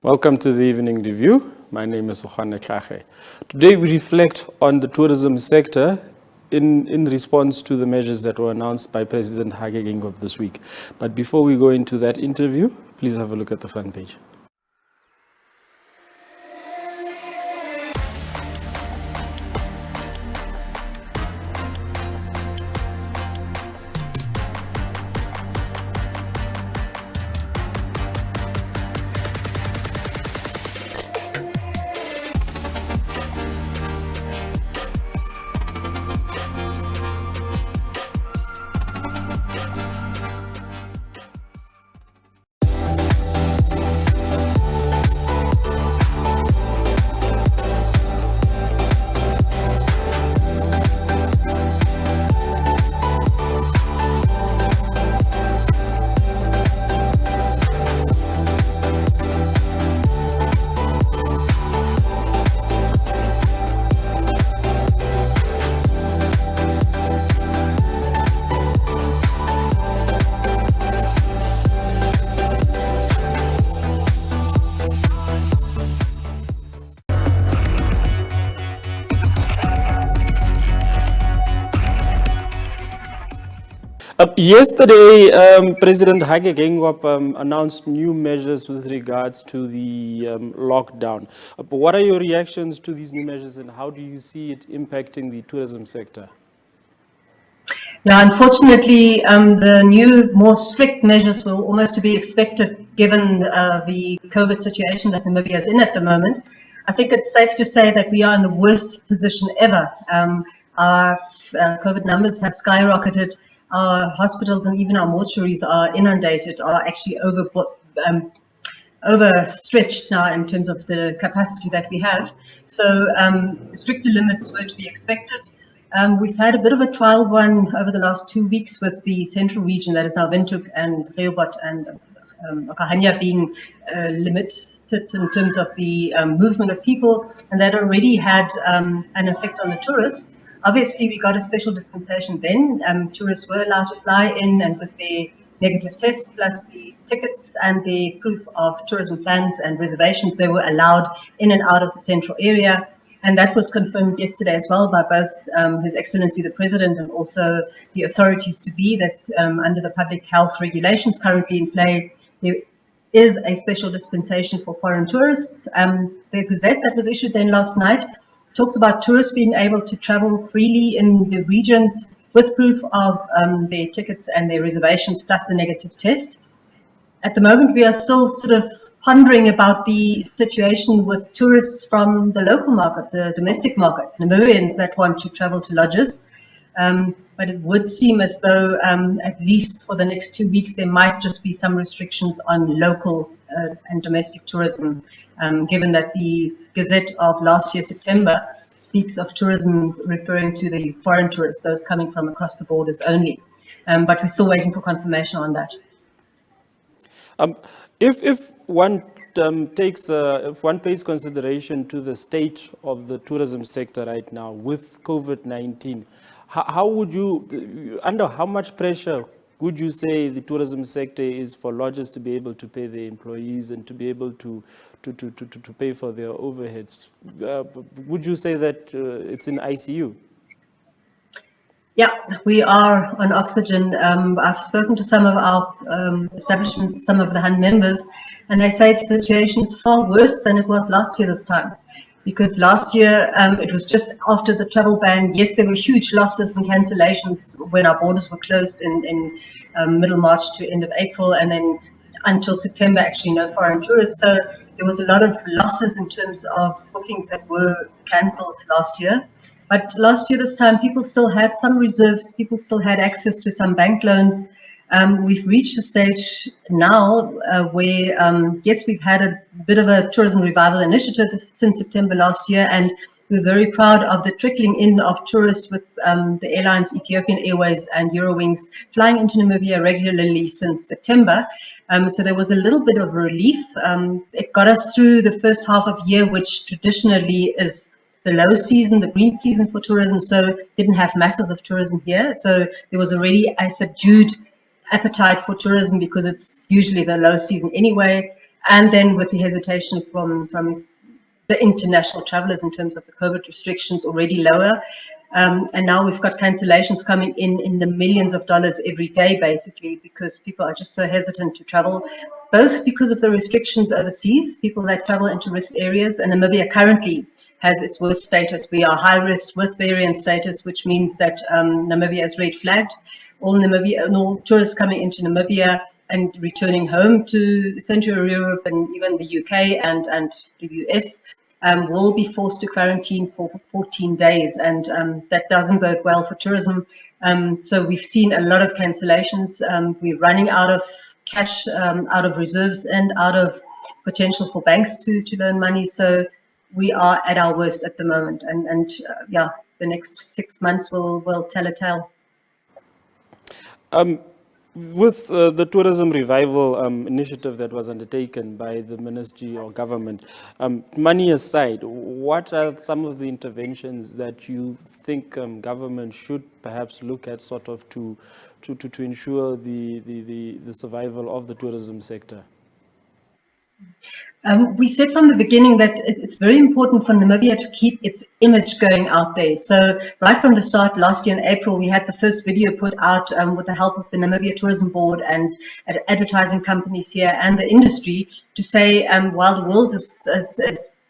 Welcome to the Evening Review. My name is Okhane Tlhache. Today we reflect on the tourism sector in response to the measures that were announced by President Hage Geingob this week. But before we go into that interview, please have a look at the front page. Yesterday, President Hage Geingob announced new measures with regards to the lockdown. What are your reactions to these new measures and how do you see it impacting the tourism sector? Yeah, unfortunately, the new, more strict measures were almost to be expected given the COVID situation that Namibia is in at the moment. I think it's safe to say that we are in the worst position ever. Our COVID numbers have skyrocketed. Our hospitals and even our mortuaries are inundated, are actually overstretched now in terms of the capacity that we have. So stricter limits were to be expected. We've had a bit of a trial run over the last 2 weeks with the central region, that is now Windhoek and Rehoboth and Okahanya being limited in terms of the movement of people, and that already had an effect on the tourists. Obviously, we got a special dispensation then. Tourists were allowed to fly in and with their negative test, plus the tickets and the proof of tourism plans and reservations, they were allowed in and out of the central area. And that was confirmed yesterday as well by both His Excellency the President and also the authorities to be that under the public health regulations currently in play, there is a special dispensation for foreign tourists. The Gazette that was issued then last night talks about tourists being able to travel freely in the regions with proof of their tickets and their reservations plus the negative test. At the moment, we are still sort of pondering about the situation with tourists from the local market, the domestic market, Namibians that want to travel to lodges. But it would seem as though at least for the next 2 weeks, there might just be some restrictions on local and domestic tourism, given that the Gazette of last year, September, speaks of tourism referring to the foreign tourists, those coming from across the borders only. But we're still waiting for confirmation on that. If one if one pays consideration to the state of the tourism sector right now with COVID-19, how would you, under how much pressure would you say the tourism sector is for lodges to be able to pay their employees and to be able to pay for their overheads? Would you say that it's in ICU? Yeah, we are on oxygen. I've spoken to some of our establishments, some of the HUN members, and they say the situation is far worse than it was last year this time. Because last year, it was just after the travel ban. Yes, there were huge losses and cancellations when our borders were closed in middle March to end of April, and then until September, actually, no foreign tourists. So there was a lot of losses in terms of bookings that were cancelled last year. But last year, this time, people still had some reserves. People still had access to some bank loans. We've reached a stage now where, yes, we've had a bit of a tourism revival initiative since September last year, and we're very proud of the trickling in of tourists with the airlines Ethiopian Airways and Eurowings flying into Namibia regularly since September. So there was a little bit of relief. It got us through the first half of year, which traditionally is the low season, the green season for tourism, so didn't have masses of tourism here. So there was already a subdued appetite for tourism because it's usually the low season anyway. and then with the hesitation from the international travelers in terms of the COVID restrictions already lower. And now we've got cancellations coming in the millions of dollars every day, basically, because people are just so hesitant to travel, both because of the restrictions overseas, people that travel into risk areas, and Namibia currently has its worst status. We are high risk with variant status, which means that Namibia is red flagged. All tourists coming into Namibia and returning home to Central Europe and even the UK and the US will be forced to quarantine for 14 days, and that doesn't bode well for tourism. So we've seen a lot of cancellations. We're running out of cash, out of reserves, and out of potential for banks to loan money. So we are at our worst at the moment, and yeah, the next 6 months will tell a tale. With the tourism revival initiative that was undertaken by the ministry or government, money aside, what are some of the interventions that you think government should perhaps look at sort of to ensure the survival of the tourism sector? We said from the beginning that it's very important for Namibia to keep its image going out there. So right from the start, last year in April, we had the first video put out with the help of the Namibia Tourism Board and advertising companies here and the industry to say, while the world is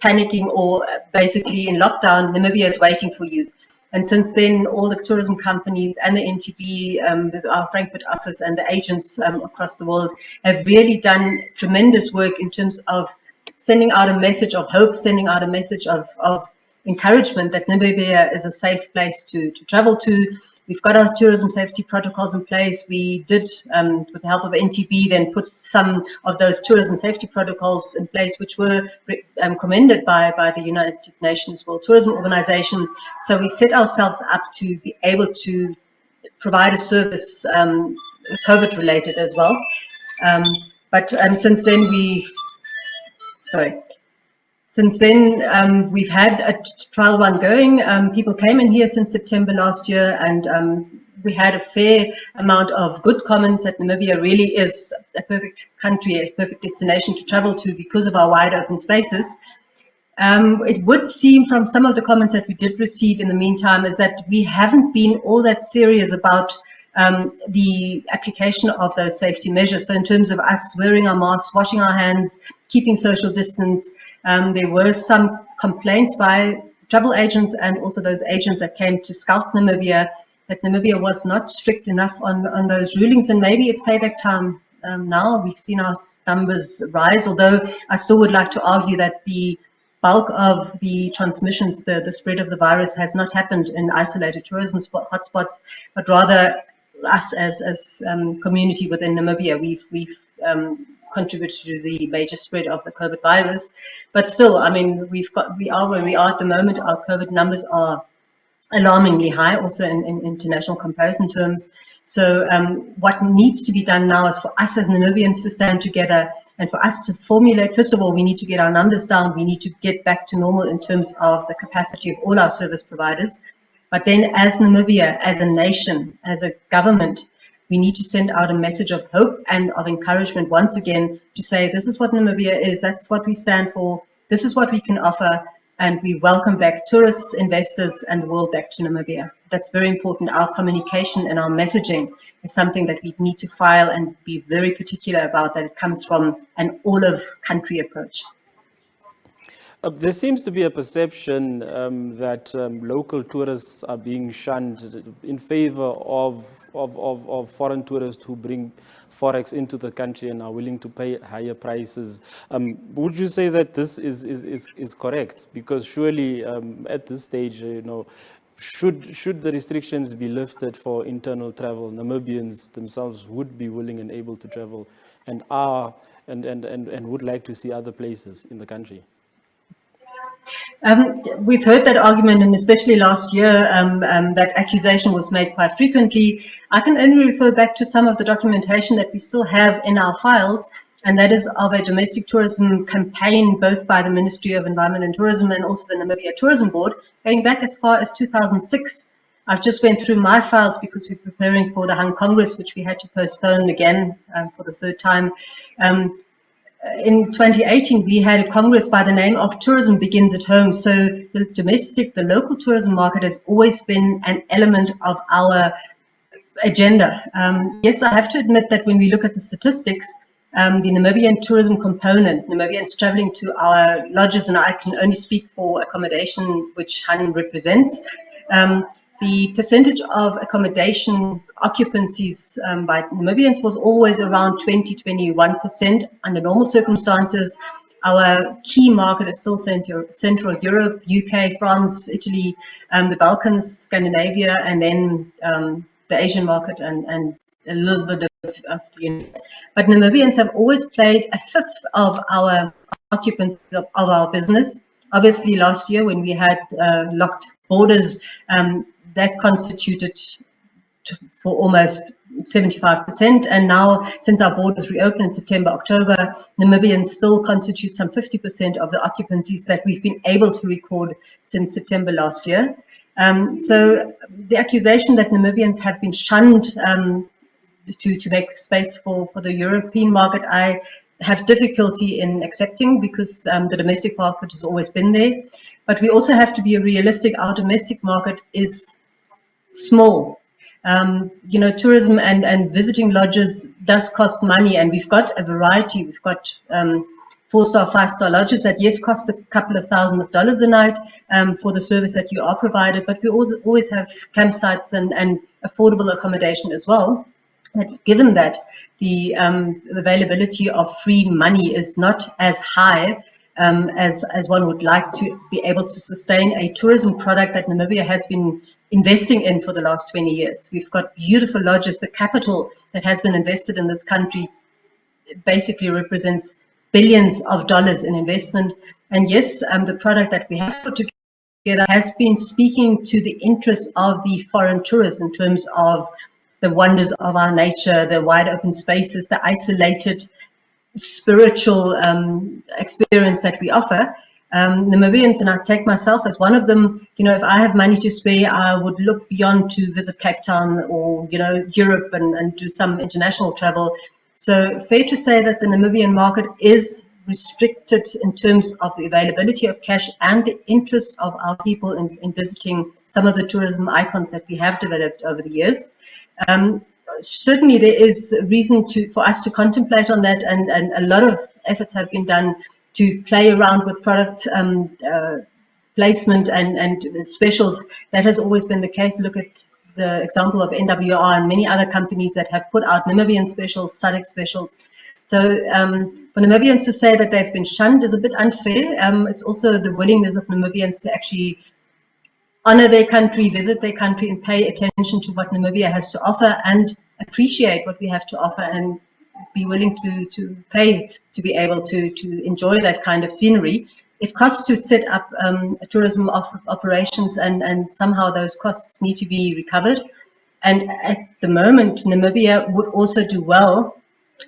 panicking or basically in lockdown, Namibia is waiting for you. And since then, all the tourism companies and the NTB, our Frankfurt office and the agents across the world have really done tremendous work in terms of sending out a message of hope, sending out a message of encouragement that Namibia is a safe place to travel to. We've got our tourism safety protocols in place. We did, with the help of NTB, then put some of those tourism safety protocols in place, which were commended by the United Nations World Tourism Organization. So we set ourselves up to be able to provide a service COVID-related as well. But since then, we've had a trial run going. People came in here since September last year, and we had a fair amount of good comments that Namibia really is a perfect country, a perfect destination to travel to because of our wide open spaces. It would seem from some of the comments that we did receive in the meantime is that we haven't been all that serious about the application of those safety measures. So in terms of us wearing our masks, washing our hands, keeping social distance, there were some complaints by travel agents and also those agents that came to scout Namibia that Namibia was not strict enough on those rulings, and maybe it's payback time now. We've seen our numbers rise, although I still would like to argue that the bulk of the transmissions, the spread of the virus has not happened in isolated tourism hotspots, but rather us as community within Namibia. We've contributed to the major spread of the COVID virus. But still, I mean, we are where we are at the moment. Our COVID numbers are alarmingly high, also in international comparison terms. So what needs to be done now is for us as Namibians to stand together and for us to formulate, first of all, we need to get our numbers down. We need to get back to normal in terms of the capacity of all our service providers. But then as Namibia, as a nation, as a government, we need to send out a message of hope and of encouragement once again to say, this is what Namibia is, that's what we stand for, this is what we can offer, and we welcome back tourists, investors, and the world back to Namibia. That's very important. Our communication and our messaging is something that we need to file and be very particular about, that it comes from an all-of-country approach. There seems to be a perception that local tourists are being shunned in favor of foreign tourists who bring forex into the country and are willing to pay higher prices. Would you say that this is correct? Because surely at this stage, should the restrictions be lifted for internal travel, Namibians themselves would be willing and able to travel and would like to see other places in the country. We've heard that argument, and especially last year, that accusation was made quite frequently. I can only refer back to some of the documentation that we still have in our files, and that is of a domestic tourism campaign, both by the Ministry of Environment and Tourism and also the Namibia Tourism Board, going back as far as 2006. I've just went through my files because we're preparing for the Hung Congress, which we had to postpone again for the third time. in 2018, we had a congress by the name of Tourism Begins at Home. So the local tourism market has always been an element of our agenda. Yes, I have to admit that when we look at the statistics, the Namibian tourism component, Namibians traveling to our lodges, and I can only speak for accommodation, which shun represents, the percentage of accommodation occupancies by Namibians was always around 20-21% under normal circumstances. Our key market is still Central Europe, UK, France, Italy, the Balkans, Scandinavia, and then the Asian market and a little bit of the United States. But Namibians have always played a fifth of our occupancy of our business. Obviously, last year when we had locked borders, that constituted for almost 75%. And now, since our borders reopened in September, October, Namibians still constitute some 50% of the occupancies that we've been able to record since September last year. So the accusation that Namibians have been shunned to make space for the European market, I have difficulty in accepting, because the domestic market has always been there. But we also have to be realistic. Our domestic market is small. Tourism and visiting lodges does cost money, and we've got a variety. We've got 4-star, 5-star lodges that, yes, cost a couple of $1,000s a night for the service that you are provided, but we always have campsites and affordable accommodation as well. But given that the availability of free money is not as high as one would like to be able to sustain a tourism product that Namibia has been investing in for the last 20 years. We've got beautiful lodges. The capital that has been invested in this country basically represents billions of dollars in investment. And yes, the product that we have put together has been speaking to the interests of the foreign tourists in terms of the wonders of our nature, the wide open spaces, the isolated spiritual experience that we offer. Namibians, and I take myself as one of them, if I have money to spare, I would look beyond to visit Cape Town or, Europe and do some international travel. So fair to say that the Namibian market is restricted in terms of the availability of cash and the interest of our people in visiting some of the tourism icons that we have developed over the years. Certainly there is reason for us to contemplate on that, and a lot of efforts have been done to play around with product placement and specials. That has always been the case. Look at the example of NWR and many other companies that have put out Namibian specials, SADC specials. So for Namibians to say that they've been shunned is a bit unfair. It's also the willingness of Namibians to actually honor their country, visit their country, and pay attention to what Namibia has to offer and appreciate what we have to offer and be willing to pay to be able to enjoy that kind of scenery. It costs to set up tourism operations, and somehow those costs need to be recovered. And at the moment, Namibia would also do well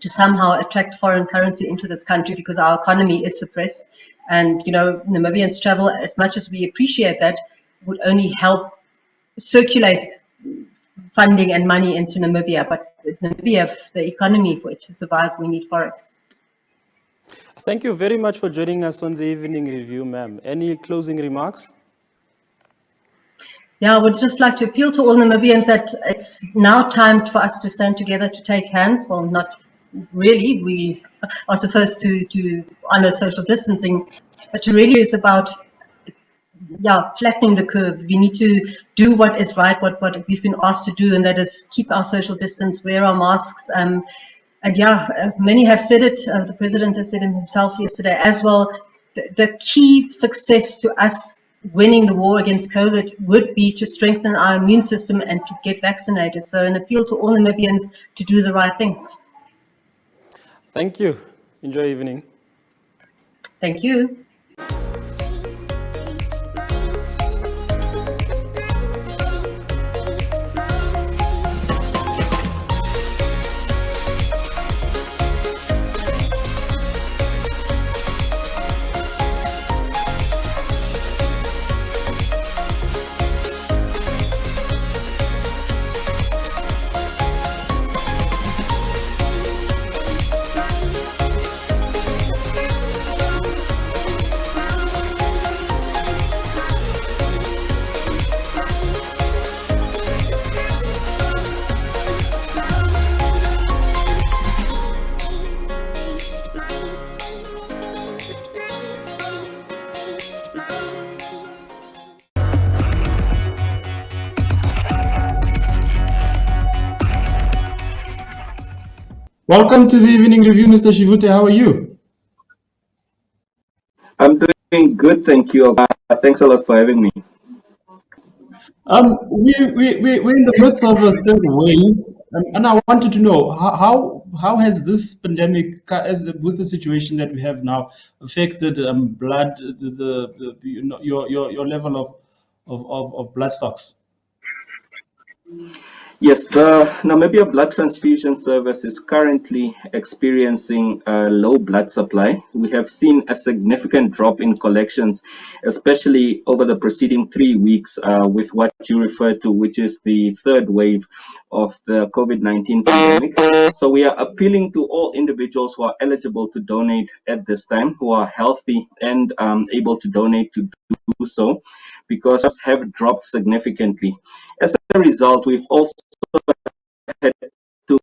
to somehow attract foreign currency into this country, because our economy is suppressed. And, Namibians travel, as much as we appreciate that, would only help circulate funding and money into Namibia. But Namibia, the economy, for it to survive, we need forex. Thank you very much for joining us on the evening review, ma'am. Any closing remarks? Yeah, I would just like to appeal to all Namibians that it's now time for us to stand together, to take hands. Well, not really. We are supposed to honor social distancing, but it really is about flattening the curve. We need to do what is right, what we've been asked to do, and that is keep our social distance, wear our masks. Many have said it. The president has said it himself yesterday as well. The key success to us winning the war against COVID would be to strengthen our immune system and to get vaccinated. So an appeal to all Namibians to do the right thing. Thank you. Enjoy evening. Thank you. Welcome to the evening review, Mr. Shivute. How are you? I'm doing good, thank you. Thanks a lot for having me. We're in the midst of a third wave, and I wanted to know how has this pandemic, with the situation that we have now, affected blood, your level of blood stocks? Yes, the Namibia Blood Transfusion Service is currently experiencing a low blood supply. We have seen a significant drop in collections, especially over the preceding 3 weeks, with what you refer to, which is the third wave of the COVID-19 pandemic. So we are appealing to all individuals who are eligible to donate at this time, who are healthy and able to donate, to do so, because have dropped significantly. As a result, we've also had to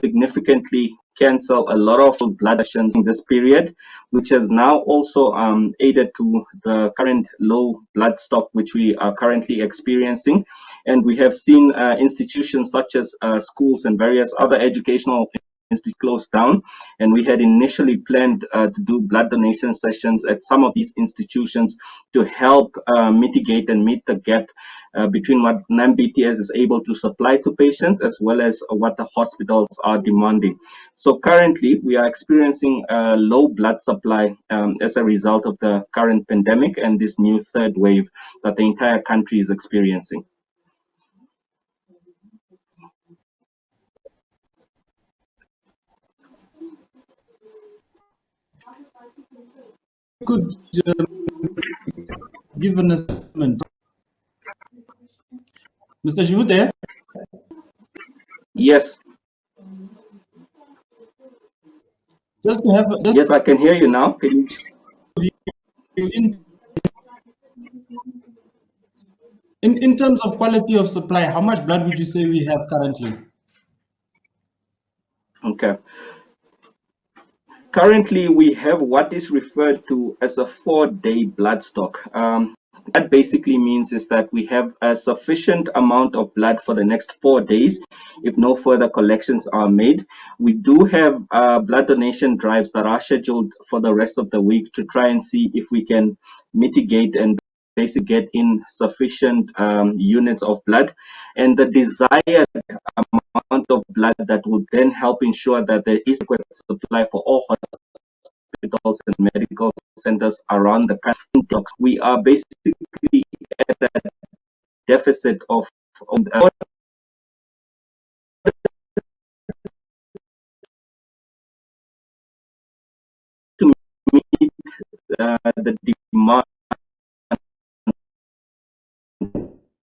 significantly cancel a lot of blood donations in this period, which has now also aided to the current low blood stock which we are currently experiencing. And we have seen institutions such as schools and various other educational institutions closed down. And we had initially planned to do blood donation sessions at some of these institutions to help mitigate and meet the gap between what NAMBTS is able to supply to patients as well as what the hospitals are demanding. So currently, we are experiencing a low blood supply as a result of the current pandemic and this new third wave that the entire country is experiencing. Could give an assessment, Mr. Shivute? Yes, Just to have just yes, I can hear you now. Can you in terms of quality of supply, how much blood would you say we have currently? Okay. Currently, we have what is referred to as a 4-day blood stock. That basically means is that we have a sufficient amount of blood for the next 4 days if no further collections are made. We do have blood donation drives that are scheduled for the rest of the week to try and see if we can mitigate and basically get in sufficient units of blood. And the desired amount of blood that will then help ensure that there is adequate supply for all hospitals and medical centers around the country. We are basically at a deficit of to meet the demand.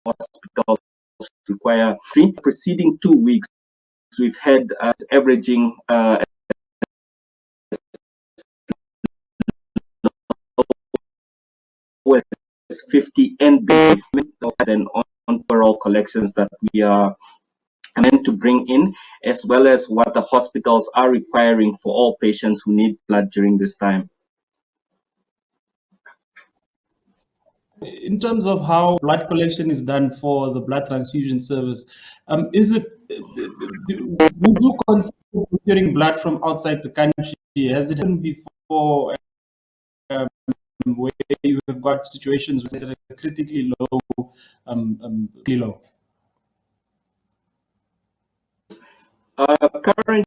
Hospitals require three preceding 2 weeks. We've had averaging 50 and then on overall collections that we are meant to bring in, as well as what the hospitals are requiring for all patients who need blood during this time. In terms of how blood collection is done for the blood transfusion service, is it would you consider procuring blood from outside the country? Has it happened before, where you have got situations where they're critically low, low? Currently,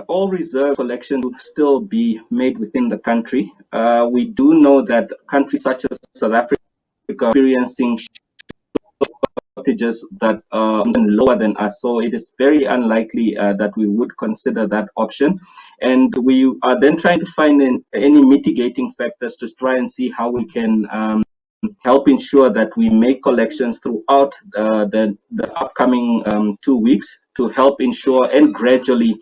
all reserve collections will still be made within the country. We do know that countries such as South Africa are experiencing shortages that are lower than us. So it is very unlikely that we would consider that option. And we are then trying to find any mitigating factors to try and see how we can help ensure that we make collections throughout the upcoming 2 weeks to help ensure and gradually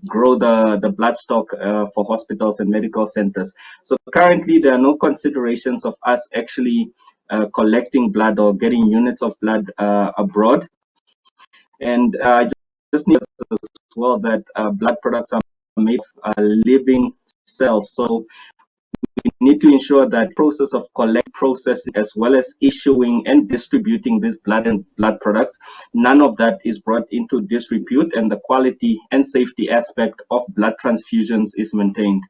grow the blood stock for hospitals and medical centers. So currently there are no considerations of us actually collecting blood or getting units of blood abroad. And I just need as well that blood products are made of living cells. So we need to ensure that process of processing as well as issuing and distributing these blood and blood products, none of that is brought into disrepute, and the quality and safety aspect of blood transfusions is maintained.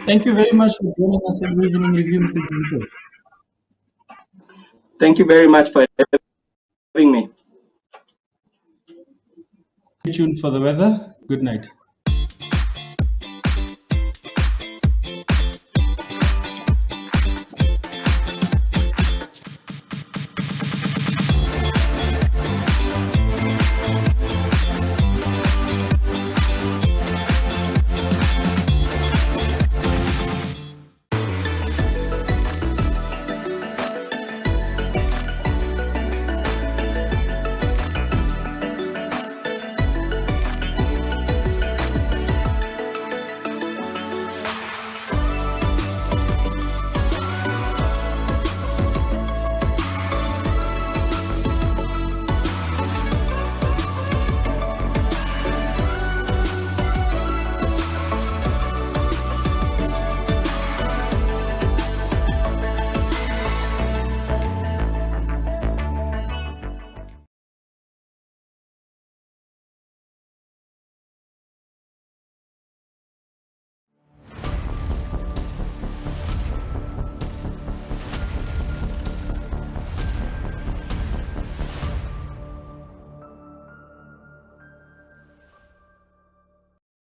Thank you very much for joining us in the evening review, Mr. Gitta. Thank you very much for having me. Stay tuned for the weather. Good night.